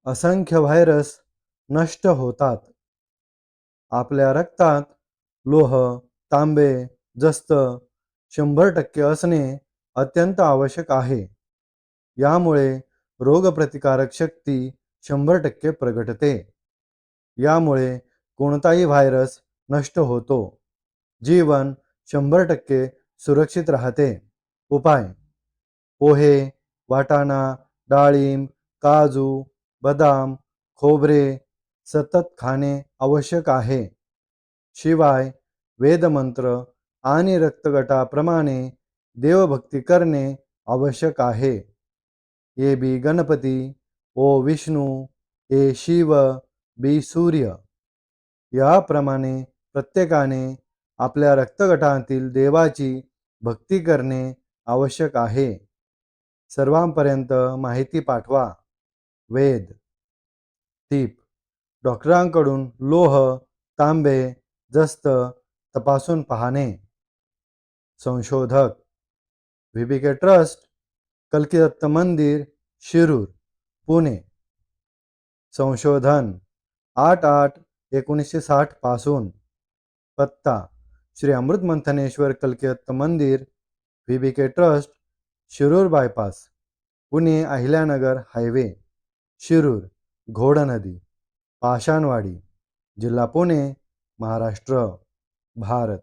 असंख्य व्हायरस नष्ट होतात. आपल्या रक्तात लोह, तांबे, जस्त 100% असणे अत्यंत आवश्यक आहे. यामुळे रोगप्रतिकारक शक्ती 100% प्रगटते. यामुळे कोणताही व्हायरस नष्ट होतो. जीवन 100% सुरक्षित राहते. उपाय: पोहे, वाटाणा, डाळिंब, काजू, बदाम, खोबरे सतत खाणे आवश्यक आहे. शिवाय वेदमंत्र आणि रक्तगटाप्रमाणे देवभक्ती करणे आवश्यक आहे. ए बी गणपती, ओ विष्णू, ए शिव, बी सूर्य. याप्रमाणे प्रत्येकाने आपल्या रक्तगटातील देवाची भक्ती करणे आवश्यक आहे. सर्वांपर्यंत माहिती पाठवा. वेद. टीप: डॉक्टरांकडून लोह, तांबे, जस्त तपासून पाहणे. संशोधक: व्ही.बी.के. ट्रस्ट, कल्किदत्त मंदिर, शिरूर, पुणे. संशोधन 8/8/1960 पासून. पत्ता: Shri Amrit Manthaneshwar Kalkidatta Mandir, VBK. Trust, Shirur bypass, Pune Ahilyanagar highway, Shirur, Ghodnadi, Pashanwadi, जिल्हा पुणे, महाराष्ट्र, भारत.